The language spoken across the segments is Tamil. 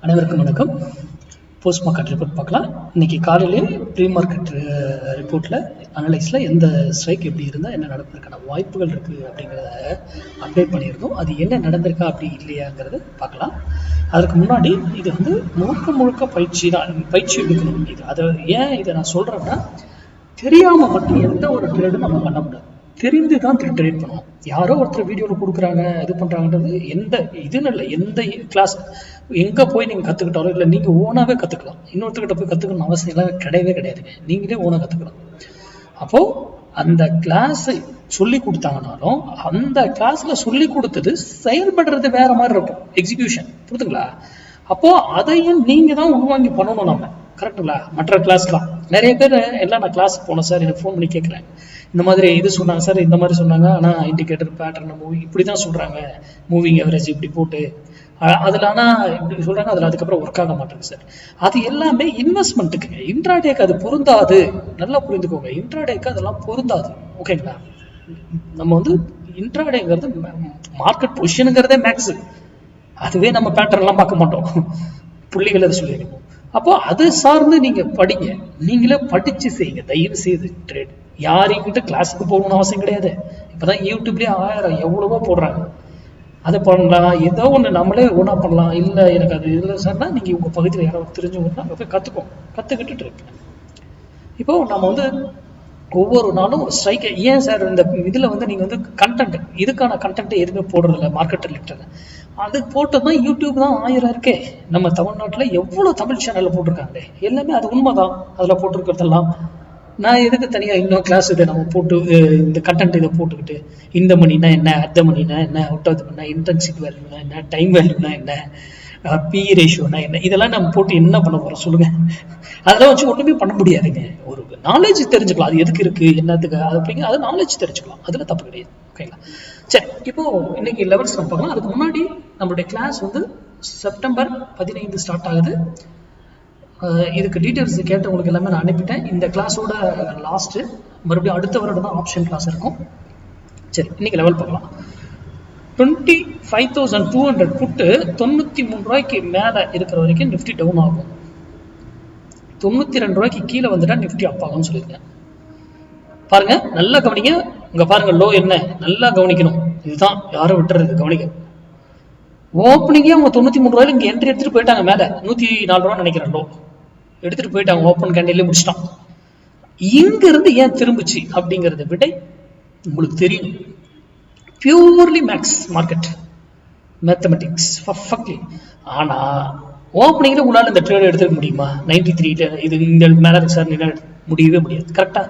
அனைவருக்கும் வணக்கம். போஸ்ட் மார்க்கெட் ரிப்போர்ட் பார்க்கலாம். இன்னைக்கு காலையிலேயே ப்ரீ மார்க்கெட் ரிப்போர்ட்டில் அனலைஸில் எந்த ஸ்ட்ரைக் எப்படி இருந்தால் என்ன நடப்பதற்கான வாய்ப்புகள் இருக்குது அப்படிங்கிறத அப்டேட் பண்ணியிருந்தோம். அது என்ன நடந்திருக்கா அப்படி இல்லையாங்கிறத பார்க்கலாம். அதற்கு முன்னாடி இது வந்து முழுக்க பயிற்சி தான், பயிற்சி எடுக்கணும். இது அதை ஏன் இதை நான் சொல்கிறேன்னா, தெரியாமல் மட்டும் எந்த ஒரு ட்ரேடும் நம்ம பண்ண முடியாது. தெரிந்து தான் ட்ரேட் பண்ணுவோம். யாரோ ஒருத்தர் வீடியோவில் கொடுக்குறாங்க, இது பண்ணுறாங்கன்றது எந்த இதுன்னு இல்லை. எந்த கிளாஸ் எங்கே போய் நீங்கள் கற்றுக்கிட்டாலும் இல்லை, நீங்கள் ஓனாகவே கற்றுக்கலாம். இன்னொருத்தர்கிட்ட போய் கற்றுக்கணும் அவசியம் எல்லாம் கிடையாதுங்க. நீங்களே ஓனாக கற்றுக்கலாம். அப்போது அந்த கிளாஸை சொல்லி கொடுத்தாங்கனாலும் அந்த கிளாஸில் சொல்லி கொடுத்தது செயல்படுறது வேற மாதிரி இருக்கும், எக்ஸிக்யூஷன். புரியுதுங்களா? அப்போது அதையும் நீங்கள் தான் உள்வாங்கி பண்ணணும். நம்ம கரெக்டுங்களா? மற்ற கிளாஸ்லாம் நிறைய பேர் எல்லாம் நான் கிளாஸுக்கு போனேன் சார், எனக்கு ஃபோன் பண்ணி கேட்குறேன், இந்த மாதிரி இது சொன்னாங்க சார், இந்த மாதிரி சொன்னாங்க, ஆனால் இண்டிகேட்டர் பேட்டர்ன் மூவி இப்படி தான் சொல்கிறாங்க, மூவிங் எவரேஜ் இப்படி போட்டு அதில், ஆனால் இப்படி சொல்கிறாங்க, அதில் அதுக்கப்புறம் ஒர்க் ஆக மாட்டேங்குது சார். அது எல்லாமே இன்வெஸ்ட்மெண்ட்டுக்குங்க. இன்ட்ராடேக்கு அது பொருந்தாது. நல்லா புரிந்துக்கோங்க, இன்ட்ராடேக்கு அதெல்லாம் பொருந்தாது. ஓகேங்களா? நம்ம வந்து இன்ட்ராடேங்கிறது மார்க்கெட் பொசிஷனுங்கிறதே மேக்ஸு. அதுவே நம்ம பேட்டர்ன்லாம் பார்க்க மாட்டோம், புள்ளிகள் அதை சொல்லியிருக்கோம். அப்போ அதை சார்ந்து நீங்க படிங்க, நீங்களே படிச்சு செய்யுங்க. தயவு செய்து ட்ரேட் யாரையும் கிளாஸுக்கு போகணும்னு அவசியம் கிடையாது. இப்பதான் யூடியூப்லயே 1000 எவ்வளவோ போடுறாங்க, அதை பண்ணலாம். ஏதோ ஒண்ணு நம்மளே ஒன்றா பண்ணலாம். இல்லை எனக்கு அது இதில் சொன்னா நீங்க உங்க பகுதியில் யாராவது தெரிஞ்சவங்கன்னா அங்கே போய் கற்றுக்கிட்டு இருக்கு. இப்போ நம்ம வந்து ஒவ்வொரு நாளும் ஒரு ஸ்ட்ரைக். ஏன் சார் இந்த இதுல வந்து நீங்க வந்து கண்டென்ட், இதுக்கான கண்டென்ட் எதுவுமே போடுறது இல்லை மார்க்கெட் ரிலேட்டட். அது போட்டதான் யூடியூப் தான் 1000 இருக்கே. நம்ம தமிழ்நாட்டுல எவ்வளவு தமிழ் சேனல்ல போட்டிருக்காங்களே, எல்லாமே அது உண்மைதான். அதுல போட்டிருக்கிறதெல்லாம் நான் எதுக்கு தனியா இன்னும் கிளாஸ் இதை நம்ம போட்டு இந்த கண்டென்ட் இதை போட்டுக்கிட்டு, இந்த மணினா என்ன, அர்த்த மணினா என்ன, அவுட் ஆஃப் மணினா, இன்டென்சிட்டி வேல்யூனா என்ன, டைம் வேல்யூனா என்ன, பி ரேஷியோனா என்ன, இதெல்லாம் நம்ம போட்டு என்ன பண்ண போறோம் சொல்லுங்க? அதெல்லாம் வச்சு ஒண்ணுமே பண்ண முடியாதுங்க. ஒரு நாலேஜ் தெரிஞ்சுக்கலாம், அது எதுக்கு இருக்கு, என்னத்துக்கு அப்படிங்கிற அது நாலேஜ் தெரிஞ்சுக்கலாம், அதுல தப்பு கிடையாது. ஓகேங்களா? சரி, இப்போ இன்னைக்கு லெவல்ஸ் நம்ம பார்க்கலாம். அதுக்கு முன்னாடி நம்மளுடைய கிளாஸ் வந்து செப்டம்பர் 15 ஸ்டார்ட் ஆகுது. இதுக்கு டீட்டெயில்ஸ் கேட்டவங்களுக்கு எல்லாமே நான் அனுப்பிட்டேன். இந்த கிளாஸோட லாஸ்ட், மறுபடியும் அடுத்த வருடம் தான் ஆப்ஷன் கிளாஸ் இருக்கும். சரி, இன்னைக்கு லெவல் பார்க்கலாம். 25,200 புட்டு 93 ரூபாய்க்கு மேல இருக்கிற வரைக்கும் நிஃப்டி டவுன் ஆகும். 92 ரூபாய்க்கு கீழே வந்துட்டா நிஃப்டி அப் ஆகும்னு சொல்லியிருக்கேன். பாருங்க, நல்லா கவனிங்க. இங்க பாருங்க, லோ என்ன நல்லா கவனிக்கணும். இதுதான் யாரும் விட்டுறது, கவனிக்க. ஓப்பனிங்கே அவங்க 93 ரூபாயில இங்க என்ட்ரி எடுத்துட்டு போயிட்டாங்க. மேல 104 ரூபா நினைக்கிறேன், லோ எடுத்துட்டு போயிட்டாங்க. ஓப்பன் கேண்டிலே முடிச்சிட்டான். இங்க இருந்து ஏன் திரும்பிச்சு அப்படிங்கறத விட உங்களுக்கு தெரியும். Purely maths market, mathematics perfectly. ஆனா ஓப்பனிங்ல உங்களால இந்த ட்ரேட் எடுத்துக்க முடியுமா? 93 இது இந்த மேல சார் முடியவே முடியாது. கரெக்டா?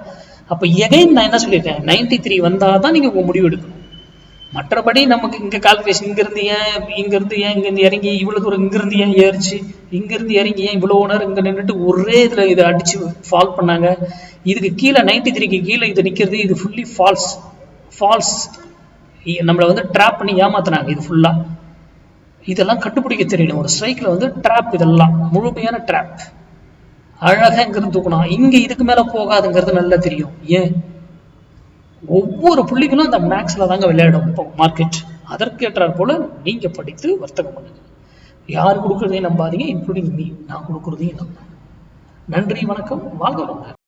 அப்ப எகைன் நான் என்ன சொல்லியிருக்கேன், 93 வந்தாதான் நீங்க உங்க முடிவு எடுக்கணும். மற்றபடி நமக்கு இங்க கால்குலேஷன், இங்க இருந்து ஏன் இறங்கி இவ்வளவு தூரம், இங்க இருந்து ஏன் ஏறிச்சு, இங்க இருந்து இறங்கி ஏன் இவ்வளவு நேரம் இங்க நின்றுட்டு ஒரே இதுல இதை அடிச்சு ஃபால் பண்ணாங்க. இதுக்கு கீழே 93க்கு கீழே இது நிக்கிறது, இது ஃபுல்லி ஃபால்ஸ். நம்மளை வந்து ட்ராப் பண்ணி ஏமாத்தினாங்க. இது ஃபுல்லா இதெல்லாம் கண்டுபிடிக்க தெரியணும். ஒரு ஸ்ட்ரைக்ல வந்து ட்ராப், இதெல்லாம் முழுமையான ட்ராப். அழகா இங்கிருந்து தூக்கணும். இங்க இதுக்கு மேல போகாதுங்கிறது நல்லா தெரியும். ஏன்? ஒவ்வொரு புள்ளிகளும் அந்த மேக்ஸ்ல தாங்க விளையாடும் மார்க்கெட். அதற்கேற்றாற் போல நீங்க படித்து வர்த்தகம் பண்ணுங்க. யார் கொடுக்கறதையும் நம்பாதீங்க, இன்க்ளூடிங் மீ. நான் கொடுக்கறதையும் நம்ப. நன்றி, வணக்கம், வாழ்க வளமுடன்.